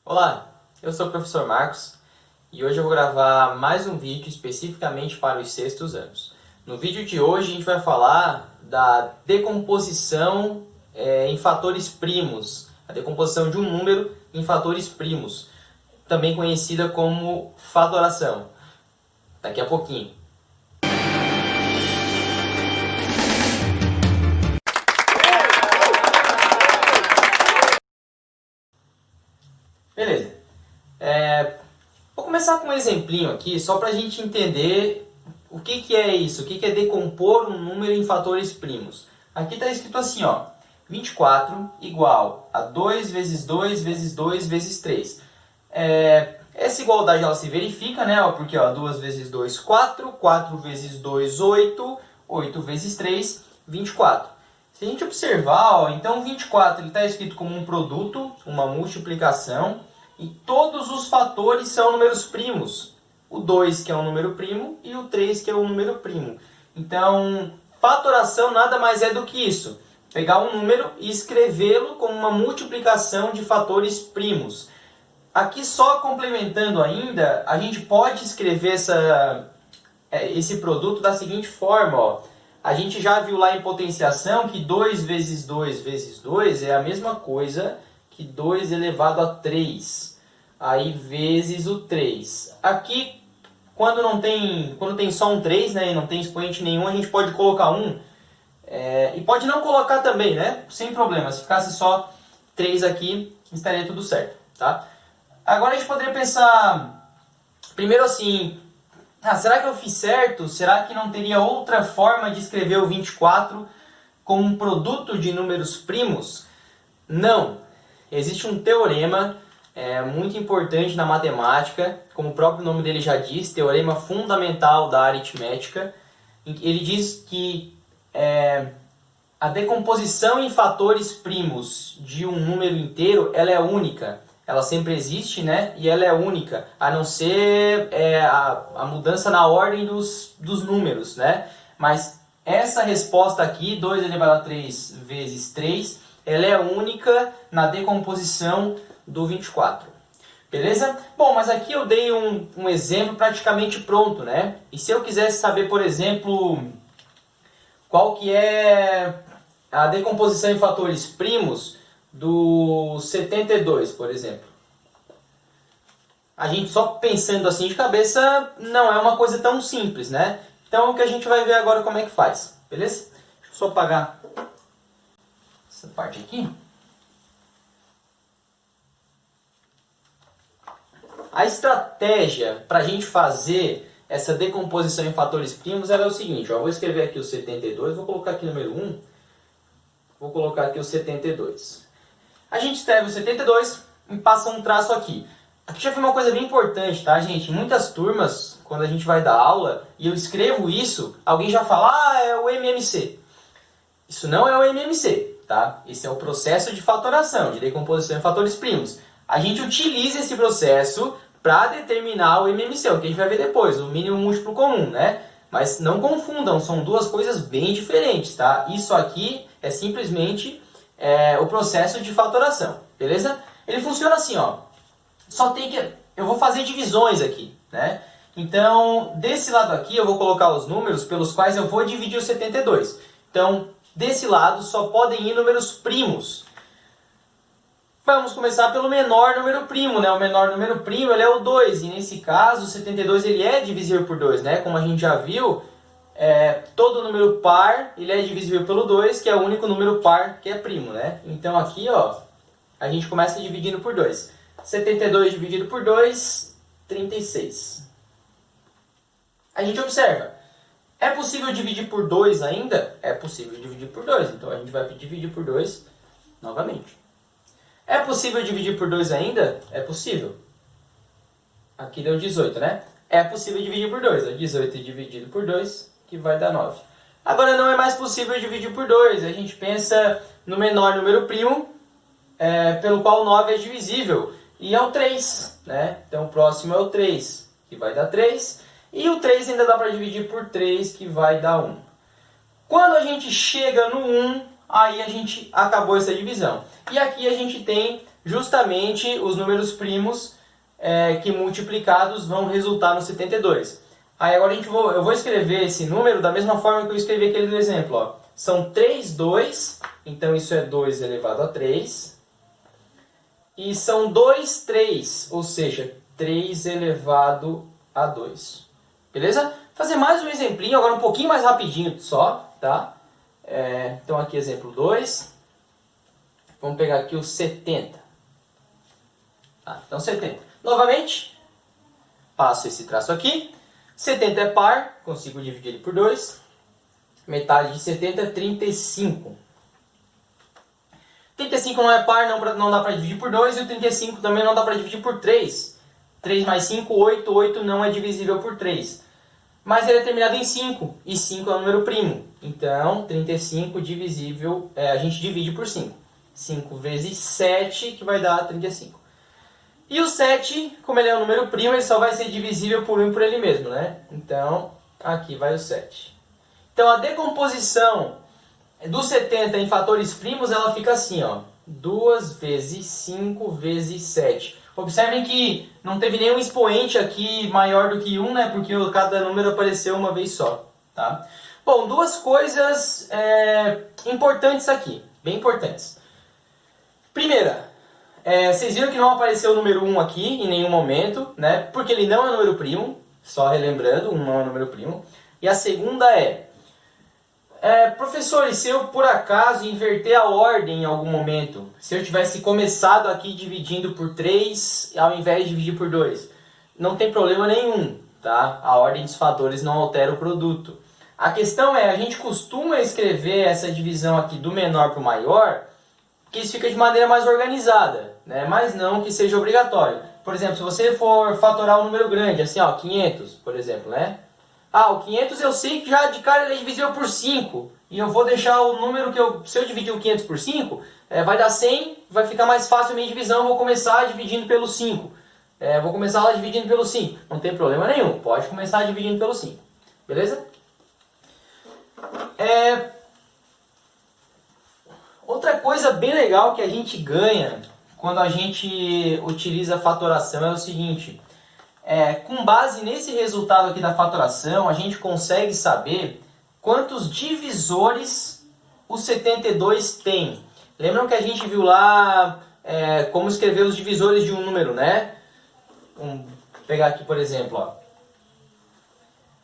Olá, eu sou o professor Marcos e hoje eu vou gravar mais um vídeo especificamente para os sextos anos. No vídeo de hoje a gente vai falar da decomposição em fatores primos, a decomposição de um número em fatores primos, também conhecida como fatoração. Daqui a pouquinho. Beleza. Vou começar com um exemplinho aqui, só para a gente entender o que é isso, o que é decompor um número em fatores primos. Aqui está escrito assim, ó, 24 igual a 2 vezes 2 vezes 2 vezes 3. Essa igualdade ela se verifica, né? Porque ó, 2 vezes 2, 4, 4 vezes 2, 8, 8 vezes 3, 24. Se a gente observar, ó, então 24 está escrito como um produto, uma multiplicação, e todos os fatores são números primos. O 2 que é um número primo e o 3 que é um número primo. Então, fatoração nada mais é do que isso. Pegar um número e escrevê-lo como uma multiplicação de fatores primos. Aqui só complementando ainda, a gente pode escrever esse produto da seguinte forma, ó. A gente já viu lá em potenciação que 2 vezes 2 vezes 2 é a mesma coisa que 2 elevado a 3. Aí vezes o 3. Aqui, quando tem só um 3, né, e não tem expoente nenhum, a gente pode colocar 1. E pode não colocar também, né? Sem problema. Se ficasse só 3 aqui, estaria tudo certo, tá? Agora a gente poderia pensar, primeiro assim, será que eu fiz certo? Será que não teria outra forma de escrever o 24 como um produto de números primos? Não. Existe um teorema muito importante na matemática, como o próprio nome dele já diz, teorema fundamental da aritmética. Ele diz que a decomposição em fatores primos de um número inteiro ela é única. Ela sempre existe, né? E ela é única, a não ser a mudança na ordem dos números, né? Mas essa resposta aqui, 2 elevado a 3 vezes 3, ela é única na decomposição do 24. Beleza? Bom, mas aqui eu dei um exemplo praticamente pronto, né? E se eu quisesse saber, por exemplo, qual que é a decomposição em fatores primos do 72, por exemplo. A gente só pensando assim de cabeça não é uma coisa tão simples, né? Então o que a gente vai ver agora como é que faz, beleza? Deixa eu só apagar essa parte aqui. A estratégia para a gente fazer essa decomposição em fatores primos é o seguinte, ó, eu vou escrever aqui o 72, vou colocar aqui o número 1, vou colocar aqui o 72. A gente escreve o 72 e passa um traço aqui. Aqui já foi uma coisa bem importante, tá, gente? Em muitas turmas, quando a gente vai dar aula e eu escrevo isso, alguém já fala, é o MMC. Isso não é o MMC, tá? Esse é o processo de fatoração, de decomposição em fatores primos. A gente utiliza esse processo para determinar o MMC, o que a gente vai ver depois, o mínimo múltiplo comum, né? Mas não confundam, são duas coisas bem diferentes, tá? Isso aqui é simplesmente o processo de fatoração, beleza? Ele funciona assim, ó. Eu vou fazer divisões aqui, né? Então, desse lado aqui eu vou colocar os números pelos quais eu vou dividir o 72. Então, desse lado só podem ir números primos. Vamos começar pelo menor número primo, né? O menor número primo ele é o 2, e nesse caso o 72 ele é divisível por 2, né? Como a gente já viu, todo número par ele é divisível pelo 2, que é o único número par que é primo, né? Então aqui, ó, a gente começa dividindo por 2. 72 dividido por 2, 36. A gente observa, é possível dividir por 2 ainda? É possível dividir por 2, então a gente vai dividir por 2 novamente. É possível dividir por 2 ainda? É possível. Aqui deu 18, né? É possível dividir por 2. 18 dividido por 2, que vai dar 9. Agora não é mais possível dividir por 2. A gente pensa no menor número primo, pelo qual 9 é divisível. E é o 3, né? Então o próximo é o 3, que vai dar 3. E o 3 ainda dá para dividir por 3, que vai dar 1. Quando a gente chega no 1, aí a gente acabou essa divisão. E aqui a gente tem justamente os números primos que multiplicados vão resultar no 72. Aí agora eu vou escrever esse número da mesma forma que eu escrevi aquele do exemplo. Ó. São 3 2, então isso é 2 elevado a 3. E são 2 3, ou seja, 3 elevado a 2. Beleza? Fazer mais um exemplinho, agora um pouquinho mais rapidinho só, tá? Então aqui exemplo 2. Vamos pegar aqui o 70. Então 70. Novamente, passo esse traço aqui. 70 é par, consigo dividir ele por 2. Metade de 70 é 35. 35 não é par, não dá para dividir por 2. E o 35 também não dá para dividir por 3. 3 mais 5, 8. 8 não é divisível por 3. Mas ele é terminado em 5. E 5 é um número primo. Então, 35 divisível, a gente divide por 5. 5 vezes 7, que vai dar 35. E o 7, como ele é um número primo, ele só vai ser divisível por 1 por ele mesmo, né? Então, aqui vai o 7. Então, a decomposição do 70 em fatores primos, ela fica assim, ó. 2 vezes 5 vezes 7. Observem que não teve nenhum expoente aqui maior do que 1, né? Porque cada número apareceu uma vez só, tá? Bom, duas coisas importantes aqui, bem importantes. Primeira, vocês viram que não apareceu o número 1 aqui em nenhum momento, né? Porque ele não é número primo, só relembrando, 1 não é número primo. E a segunda professor, e se eu por acaso inverter a ordem em algum momento? Se eu tivesse começado aqui dividindo por 3 ao invés de dividir por 2? Não tem problema nenhum, tá? A ordem dos fatores não altera o produto. A questão a gente costuma escrever essa divisão aqui do menor para o maior, que isso fica de maneira mais organizada, né? Mas não que seja obrigatório. Por exemplo, se você for fatorar um número grande, assim, ó, 500, por exemplo, né? O 500 eu sei que já de cara ele é divisível por 5. E eu vou deixar o número se eu dividir o 500 por 5, vai dar 100, vai ficar mais fácil a minha divisão, eu vou começar dividindo pelo 5. Vou começar lá dividindo pelo 5. Não tem problema nenhum, pode começar dividindo pelo 5. Beleza? Outra coisa bem legal que a gente ganha quando a gente utiliza a fatoração é o seguinte. Com base nesse resultado aqui da fatoração, a gente consegue saber quantos divisores o 72 tem. Lembram que a gente viu lá como escrever os divisores de um número, né? Vamos pegar aqui, por exemplo. Ó.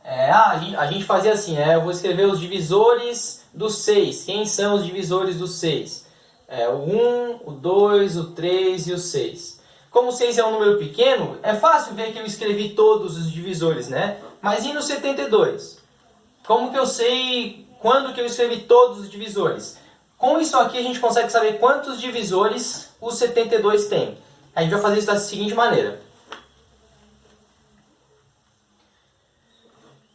A gente fazia assim, eu vou escrever os divisores do 6. Quem são os divisores do 6? O 1, o 2, o 3 e o 6. Como o 6 é um número pequeno, é fácil ver que eu escrevi todos os divisores, né? Mas e no 72? Como que eu sei quando que eu escrevi todos os divisores? Com isso aqui a gente consegue saber quantos divisores o 72 tem. A gente vai fazer isso da seguinte maneira.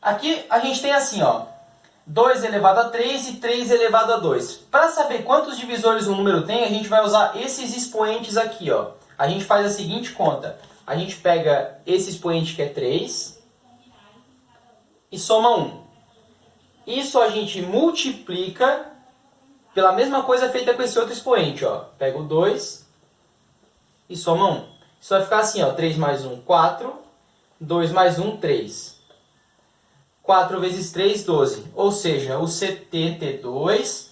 Aqui a gente tem assim, ó, 2 elevado a 3 e 3 elevado a 2. Para saber quantos divisores um número tem, a gente vai usar esses expoentes aqui, ó. A gente faz a seguinte conta. A gente pega esse expoente que é 3 e soma 1. Isso a gente multiplica pela mesma coisa feita com esse outro expoente, ó. Pega o 2 e soma 1. Isso vai ficar assim, ó. 3 mais 1, 4. 2 mais 1, 3. 4 vezes 3, 12. Ou seja, o 72,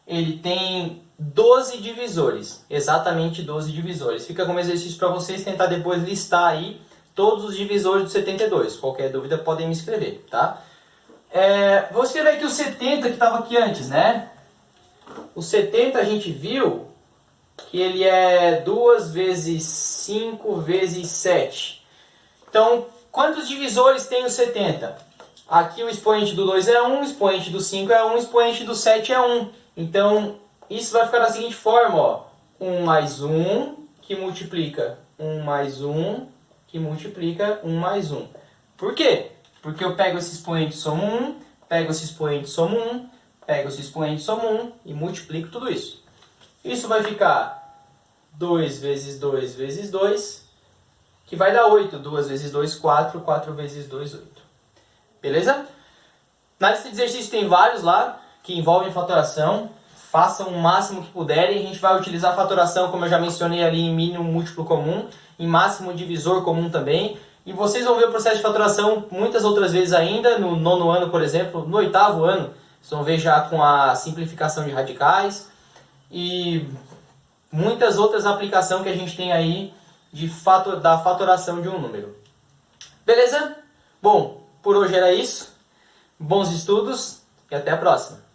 ele tem 12 divisores. Exatamente 12 divisores. Fica como exercício para vocês tentar depois listar aí todos os divisores do 72. Qualquer dúvida podem me escrever, tá? Vou escrever aqui o 70 que estava aqui antes, né? O 70 a gente viu que ele é 2 vezes 5 vezes 7. Então, quantos divisores tem o 70? Aqui o expoente do 2 é 1, o expoente do 5 é 1, o expoente do 7 é 1. Então, isso vai ficar da seguinte forma, ó. 1 mais 1, que multiplica 1 mais 1, que multiplica 1 mais 1. Por quê? Porque eu pego esse expoente e somo 1, pego esse expoente e somo 1, pego esse expoente e somo 1 e multiplico tudo isso. Isso vai ficar 2 vezes 2 vezes 2, que vai dar 8. 2 vezes 2, 4. 4 vezes 2, 8. Beleza? Na lista de exercícios tem vários lá que envolvem fatoração. façam o máximo que puderem. A gente vai utilizar a fatoração, como eu já mencionei ali, em mínimo múltiplo comum, em máximo divisor comum também. E vocês vão ver o processo de fatoração muitas outras vezes ainda, no 9º ano, por exemplo, no 8º ano, vocês vão ver já com a simplificação de radicais e muitas outras aplicações que a gente tem aí da fatoração de um número. Beleza? Bom, por hoje era isso. Bons estudos e até a próxima.